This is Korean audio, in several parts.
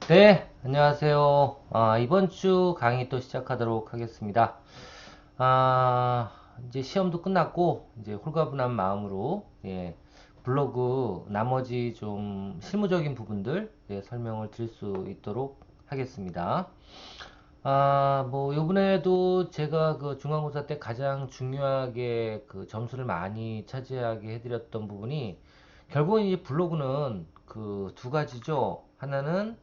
네, 안녕하세요. 이번 주 강의 또 시작하도록 하겠습니다. 이제 시험도 끝났고, 이제 홀가분한 마음으로, 블로그 나머지 좀 실무적인 부분들, 설명을 드릴 수 있도록 하겠습니다. 뭐, 요번에도 제가 그 중간고사 때 가장 중요하게 그 점수를 많이 차지하게 해드렸던 부분이, 결국은 이 블로그는 그 두 가지죠. 하나는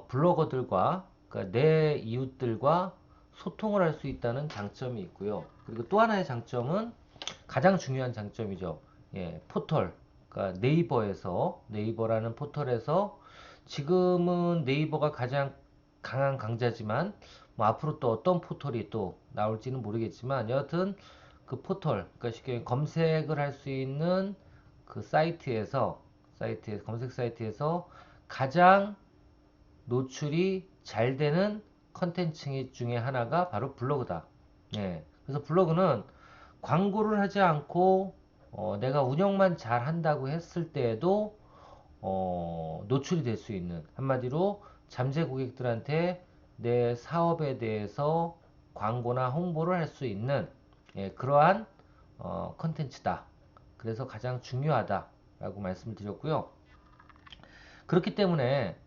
블로거들과, 그러니까 내 이웃들과 소통을 할 수 있다는 장점이 있고요. 그리고 또 하나의 장점은 가장 중요한 장점이죠. 포털. 그러니까 네이버라는 포털에서 지금은 네이버가 가장 강한 강자지만 뭐 앞으로 또 어떤 포털이 또 나올지는 모르겠지만 여하튼 그 포털, 그러니까 쉽게 검색을 할 수 있는 그 검색 사이트에서 가장 노출이 잘 되는 컨텐츠 중에 하나가 바로 블로그다. 그래서 블로그는 광고를 하지 않고 내가 운영만 잘 한다고 했을 때에도 노출이 될 수 있는, 한마디로 잠재 고객들한테 내 사업에 대해서 광고나 홍보를 할 수 있는 그러한 컨텐츠다. 그래서 가장 중요하다라고 말씀을 드렸고요. 그렇기 때문에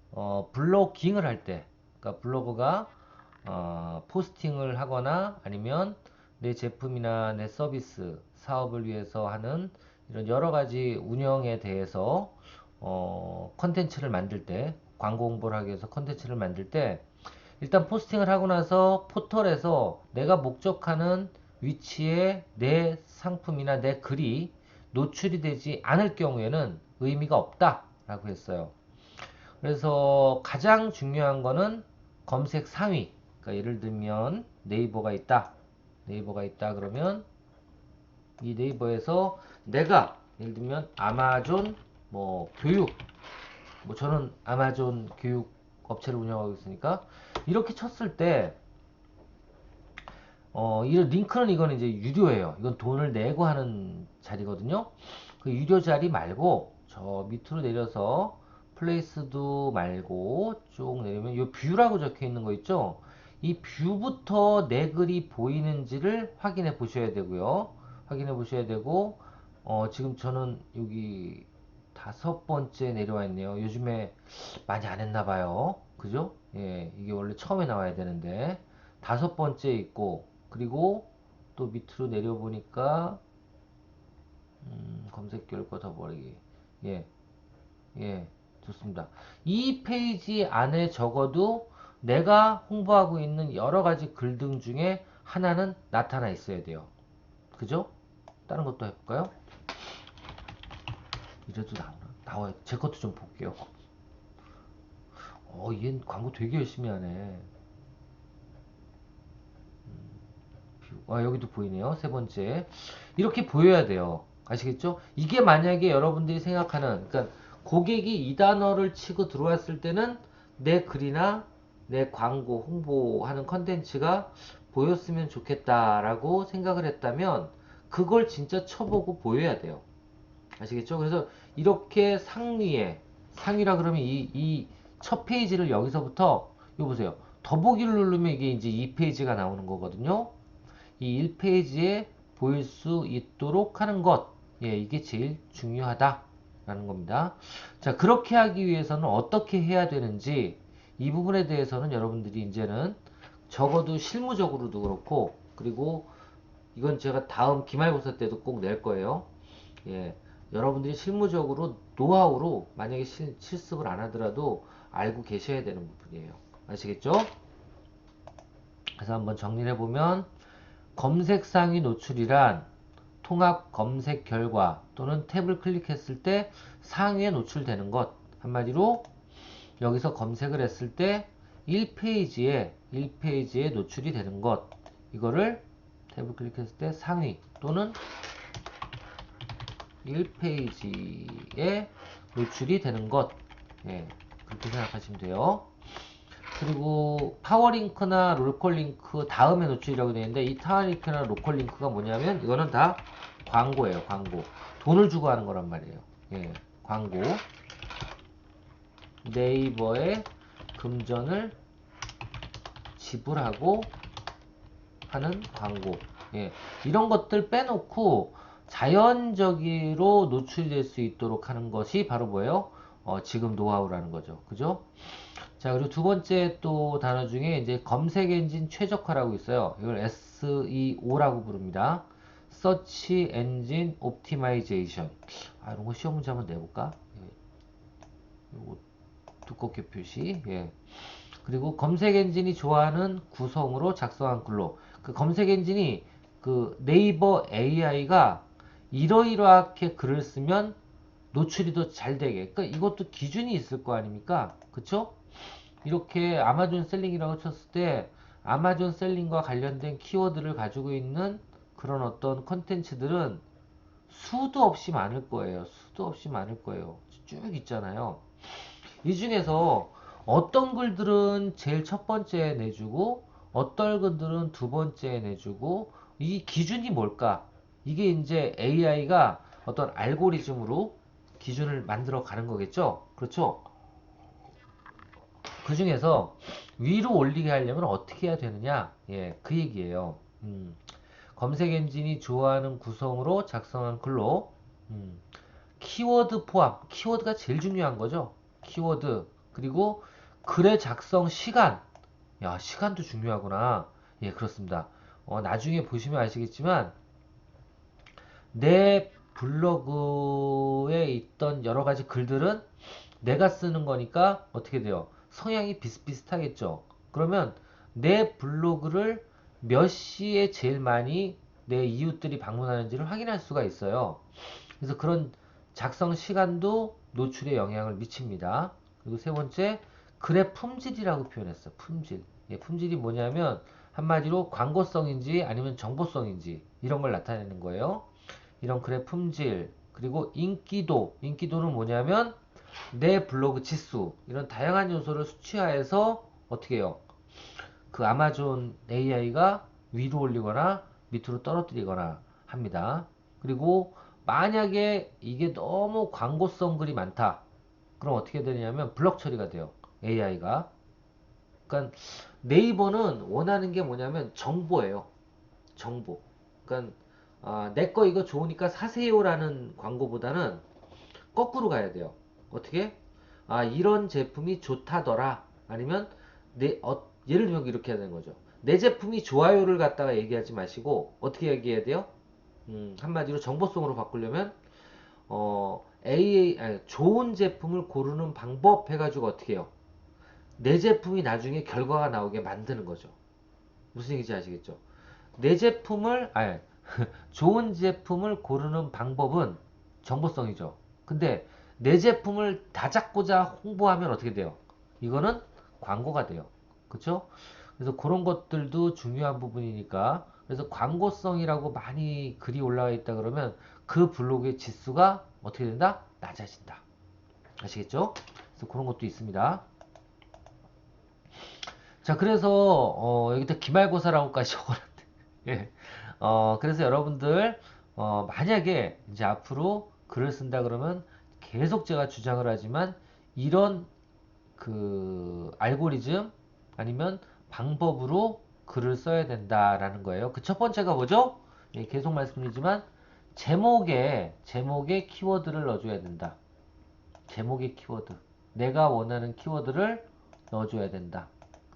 블로깅을 할 때, 그러니까 블로거가 포스팅을 하거나 아니면 내 제품이나 내 서비스 사업을 위해서 하는 이런 여러 가지 운영에 대해서 컨텐츠를 만들 때, 광고 홍보를 하기 위해서 컨텐츠를 만들 때 일단 포스팅을 하고 나서 포털에서 내가 목적하는 위치에 내 상품이나 내 글이 노출이 되지 않을 경우에는 의미가 없다라고 했어요. 그래서 가장 중요한 거는 검색 상위. 그러니까 예를 들면 네이버가 있다 그러면 이 네이버에서 내가 예를 들면 아마존 뭐 교육, 뭐 저는 아마존 교육 업체를 운영하고 있으니까 이렇게 쳤을 때 이 링크는 이거는 이제 유료예요. 이건 돈을 내고 하는 자리거든요. 그 유료 자리 말고 저 밑으로 내려서 플레이스도 말고 쭉 내리면 이 뷰라고 적혀 있는 거 있죠? 이 뷰부터 내 글이 보이는지를 확인해 보셔야 되고요. 확인해 보셔야 되고 지금 저는 여기 5번째 내려와 있네요. 요즘에 많이 안 했나 봐요. 그죠? 이게 원래 처음에 나와야 되는데 5번째 있고, 그리고 또 밑으로 내려보니까 검색 결과 더 버리기. 예, 예, 좋습니다. 이 페이지 안에 적어도 내가 홍보하고 있는 여러 가지 글등 중에 하나는 나타나 있어야 돼요. 그죠? 다른 것도 해볼까요? 이래도 나오나? 나와요. 제 것도 좀 볼게요. 얘 광고 되게 열심히 하네. 여기도 보이네요. 세 번째. 이렇게 보여야 돼요. 아시겠죠? 이게 만약에 여러분들이 생각하는, 그러니까 고객이 이 단어를 치고 들어왔을 때는 내 글이나 내 광고, 홍보하는 컨텐츠가 보였으면 좋겠다라고 생각을 했다면 그걸 진짜 쳐보고 보여야 돼요. 아시겠죠? 그래서 이렇게 상위라 그러면 이 첫 페이지를 여기서부터, 이거 보세요. 더보기를 누르면 이게 이제 2페이지가 나오는 거거든요. 이 1페이지에 보일 수 있도록 하는 것. 이게 제일 중요하다라는 겁니다. 자, 그렇게 하기 위해서는 어떻게 해야 되는지 이 부분에 대해서는 여러분들이 이제는 적어도 실무적으로도 그렇고, 그리고 이건 제가 다음 기말고사 때도 꼭 낼 거예요. 예, 여러분들이 실무적으로 노하우로 만약에 실습을 안 하더라도 알고 계셔야 되는 부분이에요. 아시겠죠? 그래서 한번 정리를 해보면 검색 상위 노출이란 통합 검색 결과 또는 탭을 클릭했을 때 상위에 노출되는 것. 한마디로 여기서 검색을 했을 때 1페이지에 노출이 되는 것. 이거를 탭을 클릭했을 때 상위 또는 1페이지에 노출이 되는 것. 그렇게 생각하시면 돼요. 그리고 파워링크나 롤컬링크 다음에 노출이라고 되어 있는데, 이 파워링크나 롤컬링크가 뭐냐면 이거는 다 광고예요. 광고. 돈을 주고 하는 거란 말이에요. 광고. 네이버에 금전을 지불하고 하는 광고. 예, 이런 것들 빼놓고 자연적으로 노출이 될 수 있도록 하는 것이 바로 뭐예요? 지금 노하우라는 거죠. 그죠? 자, 그리고 두 번째 또 단어 중에 이제 검색 엔진 최적화라고 있어요. 이걸 SEO라고 부릅니다. Search Engine Optimization. 아, 이런 거 시험 문제 한번 내볼까? 예. 요거 두껍게 표시. 예. 그리고 검색 엔진이 좋아하는 구성으로 작성한 글로. 그 검색 엔진이 그 네이버 AI가 이러이러하게 글을 쓰면 노출이 더 잘 되게. 그러니까 이것도 기준이 있을 거 아닙니까? 그쵸? 이렇게 아마존 셀링이라고 쳤을 때 아마존 셀링과 관련된 키워드를 가지고 있는 그런 어떤 컨텐츠들은 수도 없이 많을 거예요. 수도 없이 많을 거예요. 쭉 있잖아요. 이 중에서 어떤 글들은 제일 첫 번째에 내주고 어떤 글들은 두 번째에 내주고 이 기준이 뭘까? 이게 이제 AI가 어떤 알고리즘으로 기준을 만들어 가는 거겠죠? 그렇죠? 그 중에서 위로 올리게 하려면 어떻게 해야 되느냐? 예, 그 얘기예요. 검색 엔진이 좋아하는 구성으로 작성한 글로 키워드 포함, 키워드가 제일 중요한 거죠. 키워드 그리고 글의 작성 시간, 야 시간도 중요하구나. 예, 그렇습니다. 나중에 보시면 아시겠지만 내 블로그에 있던 여러 가지 글들은 내가 쓰는 거니까 어떻게 돼요? 성향이 비슷비슷하겠죠. 그러면 내 블로그를 몇 시에 제일 많이 내 이웃들이 방문하는지를 확인할 수가 있어요. 그래서 그런 작성 시간도 노출에 영향을 미칩니다. 그리고 세 번째, 글의 품질이라고 표현했어요. 품질. 예, 품질이 뭐냐면 한마디로 광고성인지 아니면 정보성인지 이런 걸 나타내는 거예요. 이런 글의 품질, 그리고 인기도. 인기도는 뭐냐면 내 블로그 지수, 이런 다양한 요소를 수치화해서 어떻게 해요? 그 아마존 AI가 위로 올리거나 밑으로 떨어뜨리거나 합니다. 그리고 만약에 이게 너무 광고성 글이 많다. 그럼 어떻게 되냐면 블럭 처리가 돼요. AI가. 그러니까 네이버는 원하는 게 뭐냐면 정보예요. 정보. 그러니까 내 거 이거 좋으니까 사세요라는 광고보다는 거꾸로 가야 돼요. 어떻게? 이런 제품이 좋다더라. 아니면 예를 들면 이렇게 해야 되는 거죠. 내 제품이 좋아요를 갖다가 얘기하지 마시고 어떻게 얘기해야 돼요? 한마디로 정보성으로 바꾸려면 좋은 제품을 고르는 방법 해가지고 어떻게 해요? 내 제품이 나중에 결과가 나오게 만드는 거죠. 무슨 얘기인지 아시겠죠? 내 제품을 좋은 제품을 고르는 방법은 정보성이죠. 근데 내 제품을 다잡고자 홍보하면 어떻게 돼요? 이거는 광고가 돼요. 그쵸? 그래서 그런 것들도 중요한 부분이니까 그래서 광고성이라고 많이 글이 올라와 있다 그러면 그 블로그의 지수가 어떻게 된다? 낮아진다. 아시겠죠? 그래서 그런 것도 있습니다. 자, 그래서 여기다 기말고사라고까지 적어놨대. 예. 그래서 여러분들 만약에 이제 앞으로 글을 쓴다 그러면 계속 제가 주장을 하지만 이런 그 알고리즘 아니면 방법으로 글을 써야 된다라는 거예요. 그 첫 번째가 뭐죠? 예, 계속 말씀드리지만 제목에 키워드를 넣어줘야 된다. 제목의 키워드. 내가 원하는 키워드를 넣어줘야 된다.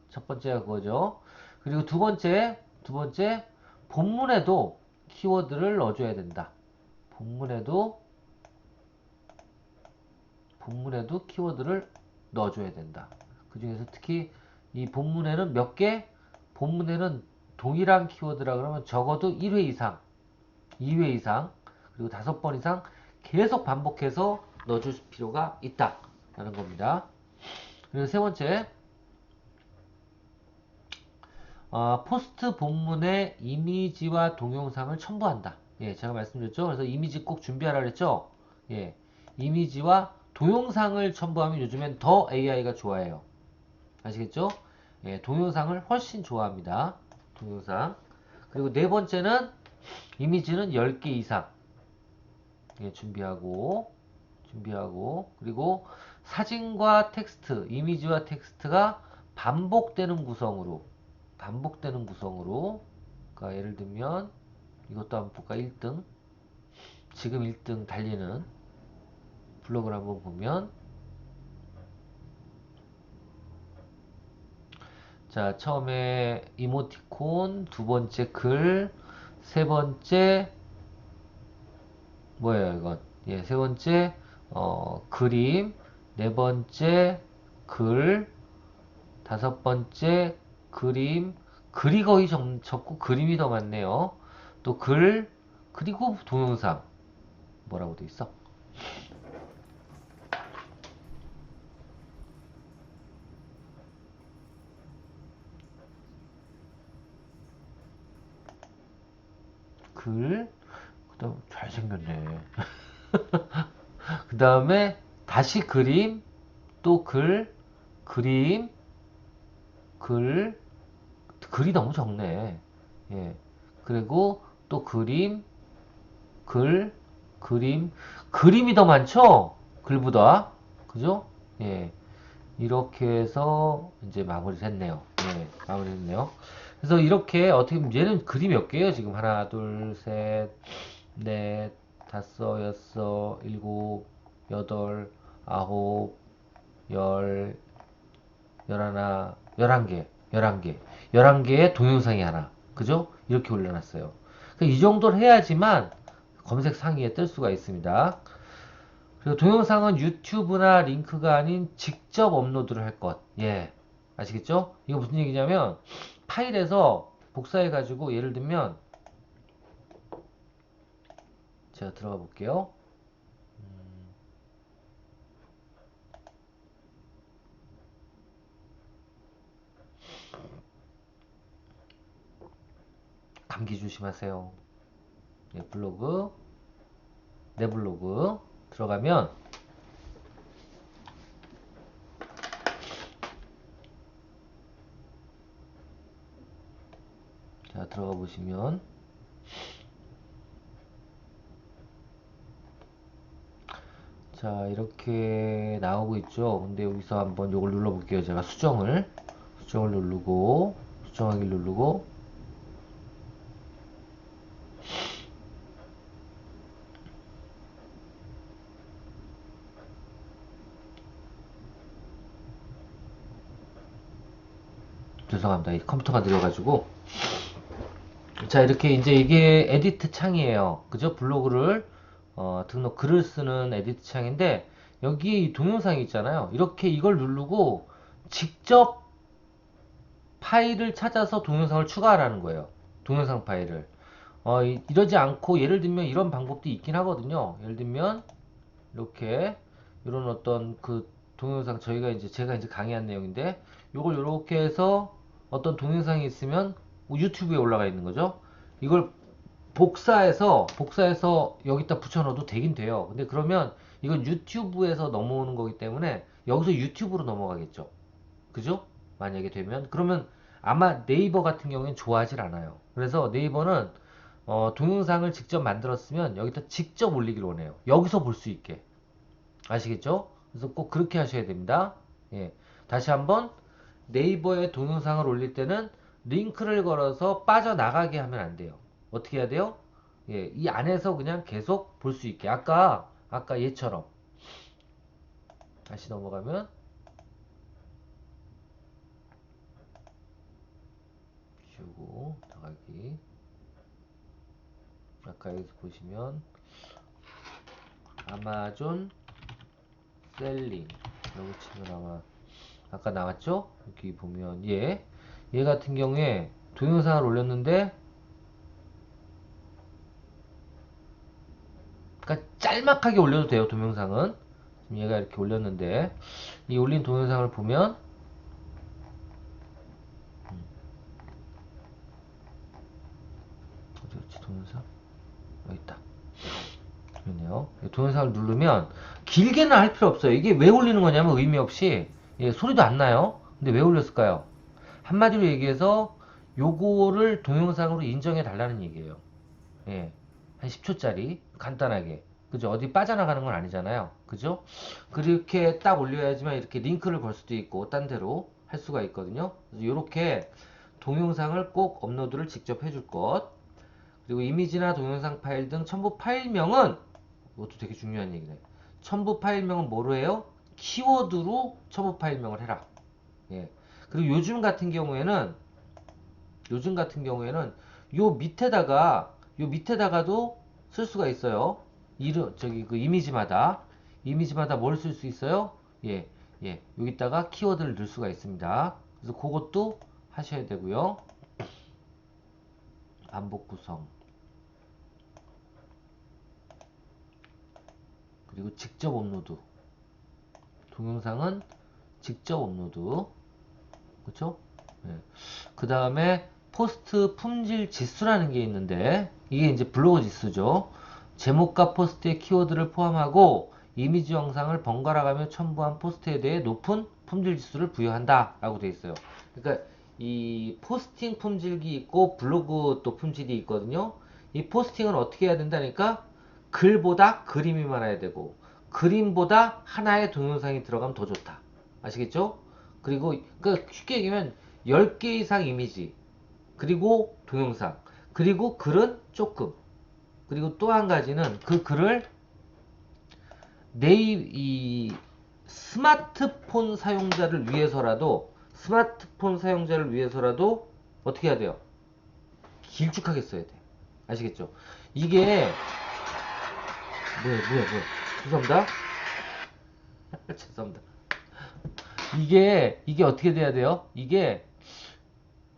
첫 번째가 그거죠. 그리고 두 번째, 본문에도 키워드를 넣어줘야 된다. 본문에도 키워드를 넣어줘야 된다. 그 중에서 특히 이 본문에는 몇 개? 본문에는 동일한 키워드라 그러면 적어도 1회 이상, 2회 이상, 그리고 5번 이상 계속 반복해서 넣어줄 필요가 있다. 라는 겁니다. 그리고 세 번째, 포스트 본문에 이미지와 동영상을 첨부한다. 예, 제가 말씀드렸죠. 그래서 이미지 꼭 준비하라 그랬죠. 예, 이미지와 동영상을 첨부하면 요즘엔 더 AI가 좋아해요. 아시겠죠? 예, 동영상을 훨씬 좋아합니다. 동영상. 그리고 네 번째는 이미지는 10개 이상 예, 준비하고 준비하고, 그리고 사진과 텍스트, 이미지와 텍스트가 반복되는 구성으로, 그러니까 예를 들면 이것도 한번 볼까? 1등, 지금 1등 달리는 블로그를 한번 보면, 자, 처음에 이모티콘, 두 번째 글, 세 번째 뭐예요, 이건? 예, 세 번째 그림, 네 번째 글, 다섯 번째 그림, 글이 거의 적고 그림이 더 많네요. 또 글, 그리고 동영상. 뭐라고 돼 있어? 글, 그다음 잘생겼네. 그 다음에 다시 그림, 또 글, 그림, 글, 글이 너무 적네. 예. 그리고 또 그림, 글, 그림, 그림이 더 많죠? 글보다. 그죠? 예. 이렇게 해서 이제 마무리를 했네요. 예. 마무리를 했네요. 그래서 이렇게 어떻게 보면 얘는 글이 몇 개예요? 지금 하나, 둘, 셋, 넷, 다섯, 여섯, 일곱, 여덟, 아홉, 열, 열하나, 11개, 11개. 11개의 동영상이 하나. 그죠? 이렇게 올려놨어요. 이 정도를 해야지만 검색 상위에 뜰 수가 있습니다. 그리고 동영상은 유튜브나 링크가 아닌 직접 업로드를 할 것. 예. 아시겠죠? 이거 무슨 얘기냐면 파일에서 복사해가지고 예를 들면 제가 들어가 볼게요. 감기 조심하세요. 예, 블로그, 내 블로그 들어가면 자, 들어가 보시면 자, 이렇게 나오고 있죠. 근데 여기서 한번 요걸 눌러 볼게요. 제가 수정을 누르고 수정하기 누르고 죄송합니다. 이 컴퓨터가 느려가지고 자, 이렇게 이제 이게 에디트 창이에요. 그죠? 블로그를 등록 글을 쓰는 에디트 창인데 여기에 이 동영상이 있잖아요. 이렇게 이걸 누르고 직접 파일을 찾아서 동영상을 추가하라는 거예요. 동영상 파일을. 이러지 않고 예를 들면 이런 방법도 있긴 하거든요. 예를 들면 이렇게 이런 어떤 그 동영상 제가 이제 강의한 내용인데 요걸 이렇게 해서 어떤 동영상이 있으면 유튜브에 올라가 있는 거죠. 이걸 복사해서 여기다 붙여넣어도 되긴 돼요. 근데 그러면 이건 유튜브에서 넘어오는 거기 때문에 여기서 유튜브로 넘어가겠죠. 그죠? 만약에 되면 그러면 아마 네이버 같은 경우에는 좋아하질 않아요. 그래서 네이버는 동영상을 직접 만들었으면 여기다 직접 올리기를 원해요. 여기서 볼 수 있게. 아시겠죠? 그래서 꼭 그렇게 하셔야 됩니다. 예. 다시 한번 네이버에 동영상을 올릴 때는 링크를 걸어서 빠져나가게 하면 안 돼요. 어떻게 해야 돼요? 예, 이 안에서 그냥 계속 볼 수 있게. 아까 얘처럼. 다시 넘어가면, 지우고, 나가기. 아까 여기서 보시면, 아마존 셀링. 라고 치면 아마, 아까 나왔죠? 여기 보면, 얘 같은 경우에 동영상을 올렸는데, 그러니까 짤막하게 올려도 돼요, 동영상은. 지금 얘가 이렇게 올렸는데, 이 올린 동영상을 보면, 어디였지, 동영상? 여기 있다. 그러네요. 동영상을 누르면, 길게는 할 필요 없어요. 이게 왜 올리는 거냐면 의미 없이, 소리도 안 나요. 근데 왜 올렸을까요? 한마디로 얘기해서, 요거를 동영상으로 인정해 달라는 얘기예요. 예. 한 10초짜리, 간단하게. 그죠? 어디 빠져나가는 건 아니잖아요. 그죠? 그렇게 딱 올려야지만 이렇게 링크를 걸 수도 있고, 딴 데로 할 수가 있거든요. 그래서 이렇게 동영상을 꼭 업로드를 직접 해줄 것. 그리고 이미지나 동영상 파일 등 첨부 파일명은, 이것도 되게 중요한 얘기네. 첨부 파일명은 뭐로 해요? 키워드로 첨부 파일명을 해라. 예. 그리고 요즘 같은 경우에는 요 밑에다가도 쓸 수가 있어요. 저기 그 이미지마다 뭘 쓸 수 있어요? 예, 예. 여기다가 키워드를 넣을 수가 있습니다. 그래서 그것도 하셔야 되고요. 반복 구성. 그리고 직접 업로드. 동영상은 직접 업로드. 그쵸? 예. 그 다음에 포스트 품질 지수라는 게 있는데, 이게 이제 블로그 지수죠. 제목과 포스트의 키워드를 포함하고 이미지 영상을 번갈아 가며 첨부한 포스트에 대해 높은 품질 지수를 부여한다 라고 되어 있어요. 그러니까 이 포스팅 품질이 있고 블로그 또 품질이 있거든요. 이 포스팅은 어떻게 해야 된다니까, 글보다 그림이 많아야 되고 그림보다 하나의 동영상이 들어가면 더 좋다. 아시겠죠? 그리고 그러니까 쉽게 얘기하면 10개 이상 이미지, 그리고 동영상, 그리고 글은 조금, 그리고 또 한 가지는 그 글을 이 스마트폰 사용자를 위해서라도 어떻게 해야 돼요? 길쭉하게 써야 돼. 아시겠죠? 이게 뭐야. 죄송합니다. 죄송합니다. 이게 어떻게 돼야 돼요? 이게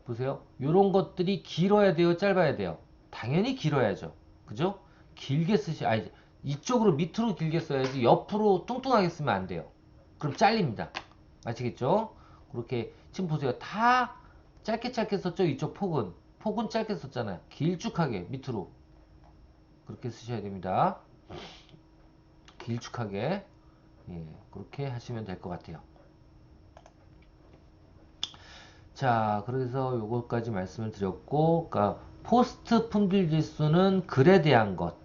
보세요. 요런 것들이 길어야 돼요, 짧아야 돼요? 당연히 길어야죠. 그죠? 아니, 이쪽으로 밑으로 길게 써야지 옆으로 뚱뚱하게 쓰면 안 돼요. 그럼 잘립니다. 아시겠죠? 그렇게 지금 보세요. 다 짧게 짧게 썼죠? 이쪽 폭은 짧게 썼잖아요. 길쭉하게 밑으로 그렇게 쓰셔야 됩니다. 길쭉하게. 예, 그렇게 하시면 될 것 같아요. 자, 그래서 요것까지 말씀을 드렸고, 그러니까 포스트 품질 지수는 글에 대한 것,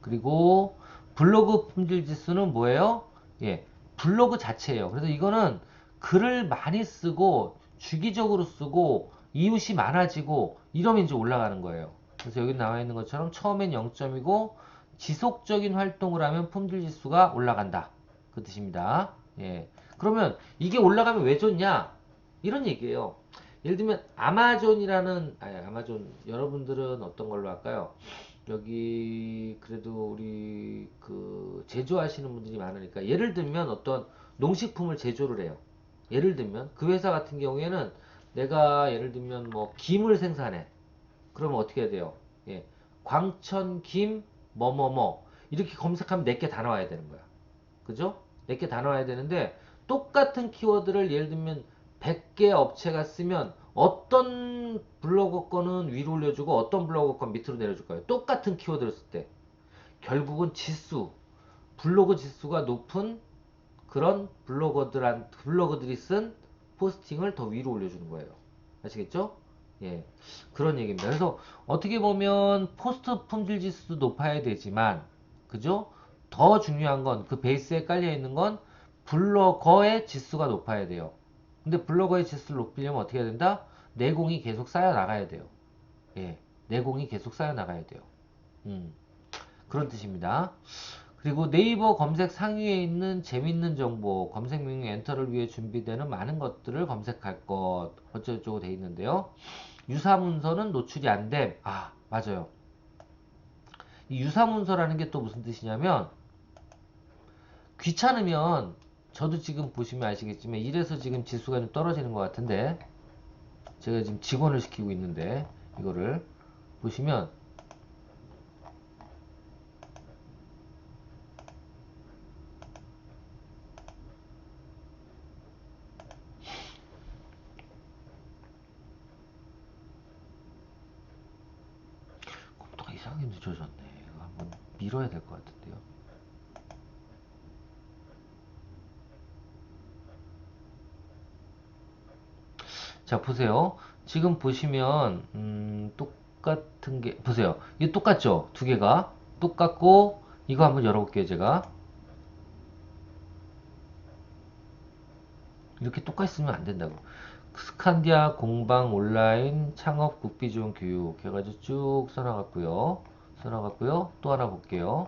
그리고 블로그 품질 지수는 뭐예요? 예, 블로그 자체예요. 그래서 이거는 글을 많이 쓰고 주기적으로 쓰고 이웃이 많아지고 이러면 이제 올라가는 거예요. 그래서 여기 나와 있는 것처럼 처음엔 0점이고 지속적인 활동을 하면 품질 지수가 올라간다. 그 뜻입니다. 예. 그러면 이게 올라가면 왜 좋냐? 이런 얘기예요. 예를 들면 아마존 여러분들은 어떤 걸로 할까요? 여기 그래도 우리 그 제조하시는 분들이 많으니까 예를 들면 어떤 농식품을 제조를 해요. 예를 들면 그 회사 같은 경우에는 내가 예를 들면 뭐 김을 생산해. 그러면 어떻게 해야 돼요? 예. 광천김 뭐뭐뭐 이렇게 검색하면 4개 다 나와야 되는 거야. 그죠? 4개 다 나와야 되는데 똑같은 키워드를 예를 들면 100개 업체가 쓰면 어떤 블로거 거는 위로 올려주고 어떤 블로거 건 밑으로 내려줄 거예요. 똑같은 키워드를 쓸 때. 결국은 블로그 지수가 높은 그런 블로거들이 쓴 포스팅을 더 위로 올려주는 거예요. 아시겠죠? 예. 그런 얘기입니다. 그래서 어떻게 보면 포스트 품질 지수도 높아야 되지만, 그죠? 더 중요한 건 그 베이스에 깔려 있는 건 블로거의 지수가 높아야 돼요. 근데 블로거의 지수를 높이려면 어떻게 해야 된다? 내공이 계속 쌓여 나가야 돼요. 예. 내공이 계속 쌓여 나가야 돼요. 음. 그런 뜻입니다. 그리고 네이버 검색 상위에 있는 재밌는 정보, 검색 명령 엔터를 위해 준비되는 많은 것들을 검색할 것, 어쩌고저쩌고 돼 있는데요. 유사문서는 노출이 안 됨. 아, 맞아요. 이 유사문서라는 게 또 무슨 뜻이냐면, 귀찮으면, 저도 지금 보시면 아시겠지만, 이래서 지금 지수가 좀 떨어지는 것 같은데, 제가 지금 직원을 시키고 있는데, 이거를 보시면, 컴퓨터가 이상하게 늦어졌네. 이거 한번 밀어야 될 것 같은데요. 자, 보세요. 지금 보시면, 똑같은 게 보세요. 이게 똑같죠? 두 개가 똑같고 이거 한번 열어볼게요. 제가 이렇게 똑같이 쓰면 안 된다고. 스칸디아 공방 온라인 창업 국비 지원 교육 해가지고 쭉 써나갔고요. 또 하나 볼게요.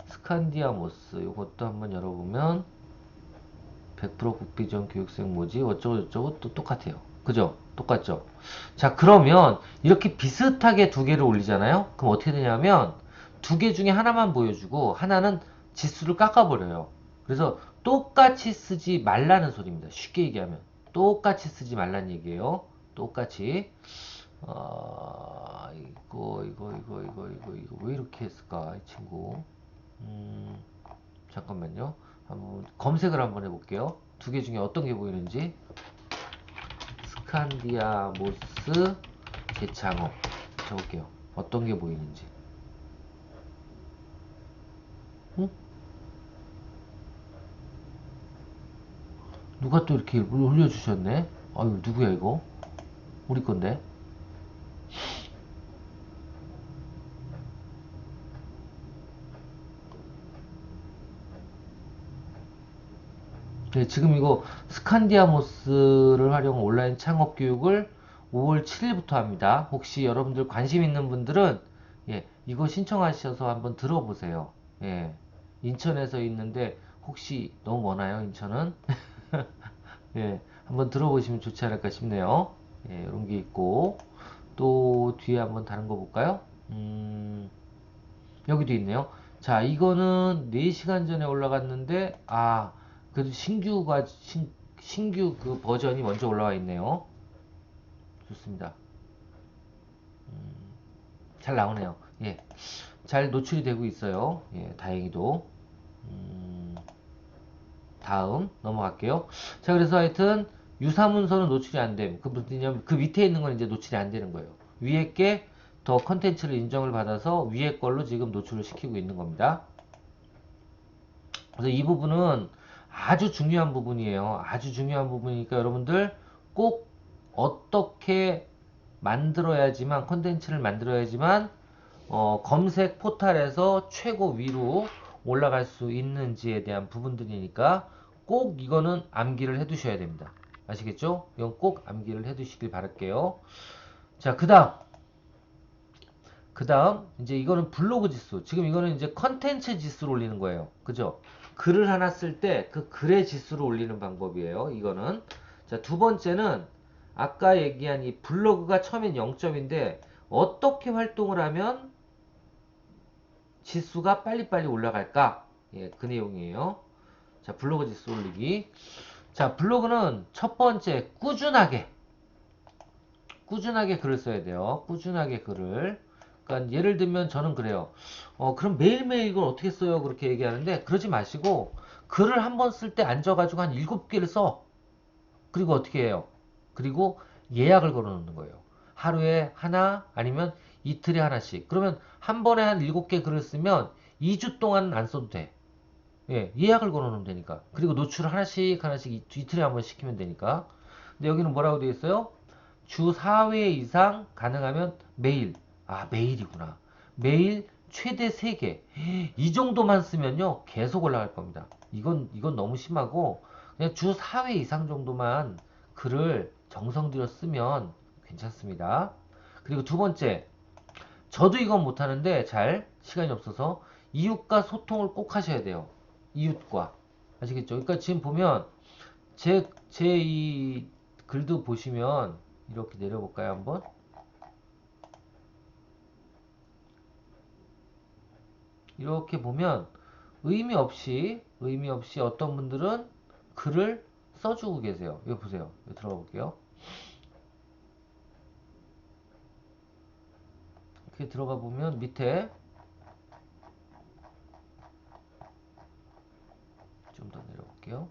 스칸디아 모스 이것도 한번 열어보면 100% 국비 지원 교육생 뭐지 어쩌고 저쩌고 또 똑같아요. 그죠? 똑같죠? 자, 그러면 이렇게 비슷하게 두 개를 올리잖아요? 그럼 어떻게 되냐면 두 개 중에 하나만 보여주고 하나는 지수를 깎아버려요. 그래서 똑같이 쓰지 말라는 소리입니다. 쉽게 얘기하면 똑같이 쓰지 말라는 얘기예요. 똑같이 이거 왜 이렇게 했을까 이 친구. 잠깐만요. 한번 검색을 한번 해볼게요. 두 개 중에 어떤 게 보이는지. 스칸디아 모스 재창업 적을게요. 어떤 게 보이는지. 응? 누가 또 이렇게 올려주셨네? 아유, 누구야 이거? 우리 건데. 네, 지금 이거 스칸디아모스를 활용한 온라인 창업 교육을 5월 7일부터 합니다. 혹시 여러분들 관심 있는 분들은 예, 이거 신청하셔서 한번 들어보세요. 예, 인천에서 있는데 혹시 너무 머나요, 인천은? 예, 한번 들어보시면 좋지 않을까 싶네요. 예, 이런 게 있고 또 뒤에 한번 다른 거 볼까요? 여기도 있네요. 자, 이거는 4시간 전에 올라갔는데, 아, 그래도 신규 그 버전이 먼저 올라와 있네요. 좋습니다. 잘 나오네요. 예. 잘 노출이 되고 있어요. 예, 다행히도. 음, 다음 넘어갈게요. 자, 그래서 하여튼 유사문서는 노출이 안 됨. 그 무슨 얘기냐면 그 밑에 있는 건 이제 노출이 안 되는 거예요. 위에 게 더 컨텐츠를 인정을 받아서 위에 걸로 지금 노출을 시키고 있는 겁니다. 그래서 이 부분은 아주 중요한 부분이에요. 아주 중요한 부분이니까 여러분들 꼭 어떻게 만들어야지만 컨텐츠를 만들어야지만 검색 포탈에서 최고 위로 올라갈 수 있는지에 대한 부분들이니까 꼭 이거는 암기를 해 두셔야 됩니다. 아시겠죠? 이건 꼭 암기를 해 두시길 바랄게요. 자, 그 다음 이제 이거는 블로그 지수. 지금 이거는 이제 컨텐츠 지수를 올리는 거예요. 그죠? 글을 하나 쓸 때 그 글의 지수를 올리는 방법이에요. 이거는. 자, 두 번째는 아까 얘기한 이 블로그가 처음엔 0점인데 어떻게 활동을 하면 지수가 빨리빨리 올라갈까? 예, 그 내용이에요. 자, 블로그 지수 올리기. 자, 블로그는 첫 번째 꾸준하게 글을 써야 돼요. 꾸준하게 글을. 그러니까 예를 들면 저는 그래요. 그럼 매일매일 이걸 어떻게 써요? 그렇게 얘기하는데 그러지 마시고 글을 한 번 쓸 때 앉아가지고 한 7개를 써. 그리고 어떻게 해요? 그리고 예약을 걸어 놓는 거예요. 하루에 하나 아니면 이틀에 하나씩. 그러면 한 번에 한 7개 글을 쓰면 2주 동안은 안 써도 돼. 예, 예약을 걸어 놓으면 되니까. 그리고 노출을 하나씩 이틀에 한 번 시키면 되니까. 근데 여기는 뭐라고 되어 있어요? 주 4회 이상 가능하면 매일. 아, 매일이구나. 매일 최대 3개. 이 정도만 쓰면요. 계속 올라갈 겁니다. 이건 너무 심하고 그냥 주 4회 이상 정도만 글을 정성 들여 쓰면 괜찮습니다. 그리고 두 번째, 저도 이건 못하는데 잘 시간이 없어서 이웃과 소통을 꼭 하셔야 돼요. 이웃과. 아시겠죠? 그러니까 지금 보면 제 이 글도 보시면 이렇게 내려볼까요, 한번? 이렇게 보면 의미 없이 어떤 분들은 글을 써주고 계세요. 이거 보세요. 이거 들어가 볼게요. 이렇게 들어가 보면 밑에 좀 더 내려볼게요.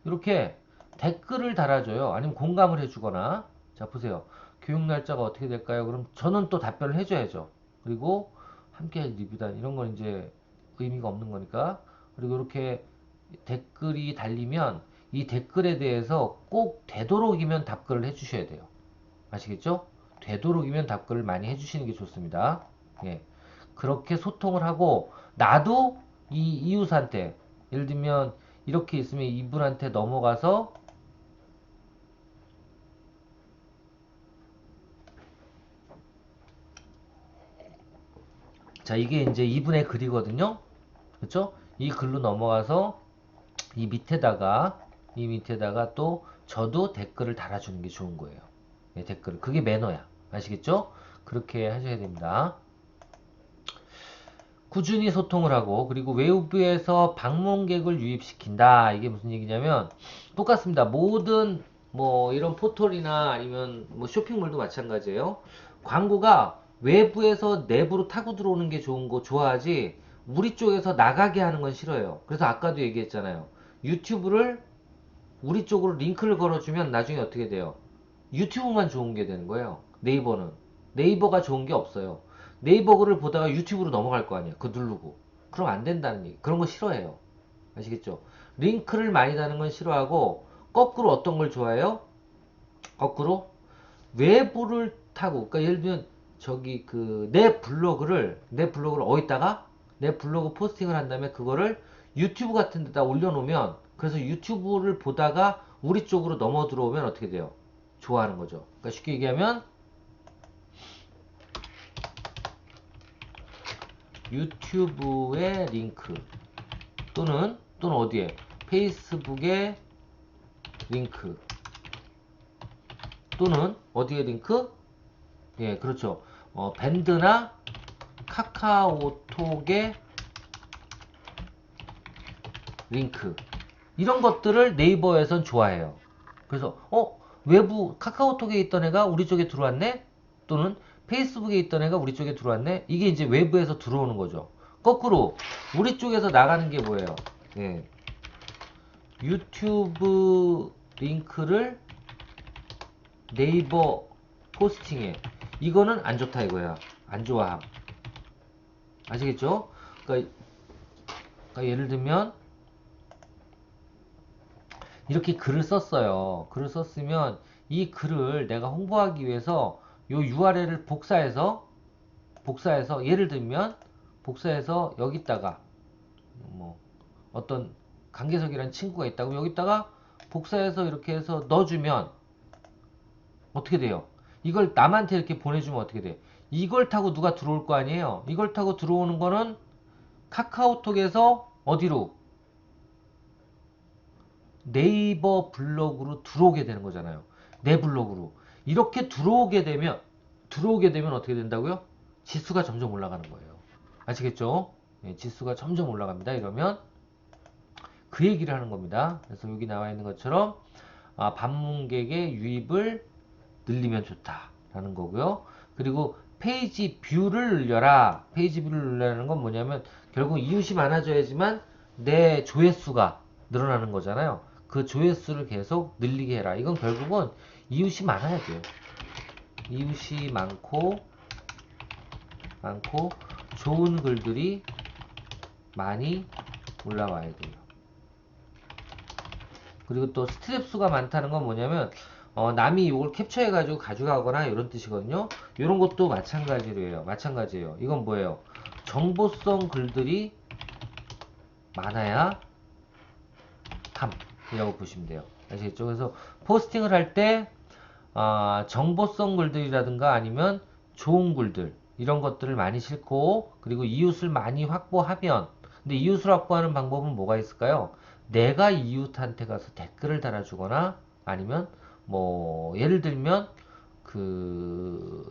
이렇게 댓글을 달아줘요. 아니면 공감을 해주거나. 자, 보세요. 교육 날짜가 어떻게 될까요? 그럼 저는 또 답변을 해줘야죠. 그리고 함께 리뷰단 이런 건 이제 의미가 없는 거니까. 그리고 이렇게 댓글이 달리면 이 댓글에 대해서 꼭 되도록이면 답글을 해주셔야 돼요. 아시겠죠? 되도록이면 답글을 많이 해주시는 게 좋습니다. 예. 그렇게 소통을 하고, 나도 이 이웃한테, 예를 들면, 이렇게 있으면 이분한테 넘어가서, 자, 이게 이제 이분의 글이거든요? 그쵸? 이 글로 넘어가서, 이 밑에다가 또, 저도 댓글을 달아주는 게 좋은 거예요. 예, 댓글을. 그게 매너야. 아시겠죠? 그렇게 하셔야 됩니다. 꾸준히 소통을 하고, 그리고 외부에서 방문객을 유입시킨다. 이게 무슨 얘기냐면 똑같습니다. 모든 뭐 이런 포털이나 아니면 뭐 쇼핑몰도 마찬가지예요. 광고가 외부에서 내부로 타고 들어오는 게 좋은 거 좋아하지, 우리 쪽에서 나가게 하는 건 싫어요. 그래서 아까도 얘기했잖아요. 유튜브를 우리 쪽으로 링크를 걸어주면 나중에 어떻게 돼요? 유튜브만 좋은 게 되는 거예요. 네이버는. 네이버가 좋은 게 없어요. 네이버 글을 보다가 유튜브로 넘어갈 거 아니에요. 그거 누르고. 그럼 안 된다는 얘기. 그런 거 싫어해요. 아시겠죠? 링크를 많이 다는 건 싫어하고, 거꾸로 어떤 걸 좋아해요? 거꾸로 외부를 타고, 그러니까 예를 들면 저기 그 내 블로그를 어디다가 내 블로그 포스팅을 한 다음에 그거를 유튜브 같은 데다 올려놓으면, 그래서 유튜브를 보다가 우리 쪽으로 넘어 들어오면 어떻게 돼요? 좋아하는 거죠. 그러니까 쉽게 얘기하면 유튜브의 링크 또는 어디에? 페이스북의 링크 또는 어디에 링크? 예, 그렇죠. 밴드나 카카오톡의 링크, 이런 것들을 네이버에선 좋아해요. 그래서 외부 카카오톡에 있던 애가 우리 쪽에 들어왔네? 또는 페이스북에 있던 애가 우리 쪽에 들어왔네? 이게 이제 외부에서 들어오는 거죠. 거꾸로 우리 쪽에서 나가는 게 뭐예요? 예. 유튜브 링크를 네이버 포스팅에, 이거는 안 좋다 이거야. 안 좋아함. 아시겠죠? 그러니까 예를 들면 이렇게 글을 썼어요. 글을 썼으면 이 글을 내가 홍보하기 위해서 요 URL을 복사해서 예를 들면 복사해서 여기다가 뭐 어떤 강계석이라는 친구가 있다고 여기다가 복사해서 이렇게 해서 넣어주면 어떻게 돼요? 이걸 남한테 이렇게 보내주면 어떻게 돼? 이걸 타고 누가 들어올 거 아니에요? 이걸 타고 들어오는 거는 카카오톡에서 어디로? 네이버 블로그로 들어오게 되는 거잖아요. 내 블로그로. 이렇게 들어오게 되면 어떻게 된다고요? 지수가 점점 올라가는 거예요. 아시겠죠? 네, 지수가 점점 올라갑니다. 이러면 그 얘기를 하는 겁니다. 그래서 여기 나와 있는 것처럼 방문객의 유입을 늘리면 좋다라는 거고요. 그리고 페이지 뷰를 늘려라. 페이지 뷰를 늘리라는 건 뭐냐면 결국 이웃이 많아져야지만 내 조회수가 늘어나는 거잖아요. 그 조회수를 계속 늘리게 해라. 이건 결국은 이웃이 많아야 돼요. 이웃이 많고 좋은 글들이 많이 올라와야 돼요. 그리고 또 스트랩수가 많다는 건 뭐냐면 남이 이걸 캡처해가지고 가져가거나 이런 뜻이거든요. 이런 것도 마찬가지예요. 이건 뭐예요? 정보성 글들이 많아야 함이라고 보시면 돼요. 아시겠죠? 그래서 포스팅을 할 때 정보성 글들이라든가 아니면 좋은 글들 이런 것들을 많이 싣고, 그리고 이웃을 많이 확보하면, 근데 이웃을 확보하는 방법은 뭐가 있을까요? 내가 이웃한테 가서 댓글을 달아주거나 아니면 뭐 예를 들면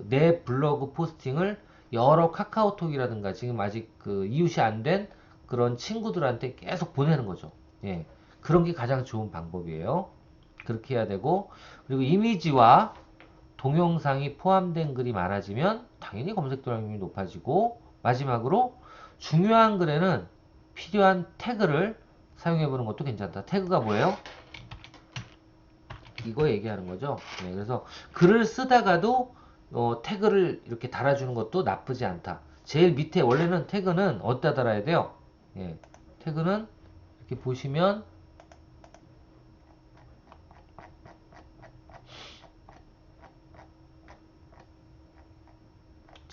내 블로그 포스팅을 여러 카카오톡이라든가 지금 아직 그 이웃이 안 된 그런 친구들한테 계속 보내는 거죠. 예. 그런 게 가장 좋은 방법이에요. 그렇게 해야 되고, 그리고 이미지와 동영상이 포함된 글이 많아지면 당연히 검색 도량이 높아지고, 마지막으로 중요한 글에는 필요한 태그를 사용해 보는 것도 괜찮다. 태그가 뭐예요? 이거 얘기하는 거죠. 네, 그래서 글을 쓰다가도 태그를 이렇게 달아주는 것도 나쁘지 않다. 제일 밑에 원래는 태그는 어디다 달아야 돼요? 예, 태그는 이렇게 보시면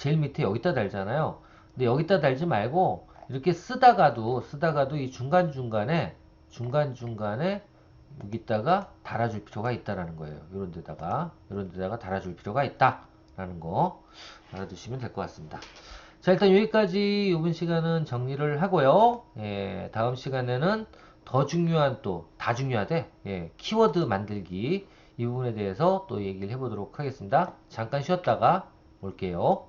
제일 밑에 여기다 달잖아요. 근데 여기다 달지 말고 이렇게 쓰다가도 이 중간중간에 여기다가 달아줄 필요가 있다라는 거예요. 이런 데다가 달아줄 필요가 있다라는 거 알아두시면 될 것 같습니다. 자, 일단 여기까지 이번 시간은 정리를 하고요. 예, 다음 시간에는 더 중요한 다 중요하대. 예, 키워드 만들기 이 부분에 대해서 또 얘기를 해보도록 하겠습니다. 잠깐 쉬었다가 올게요.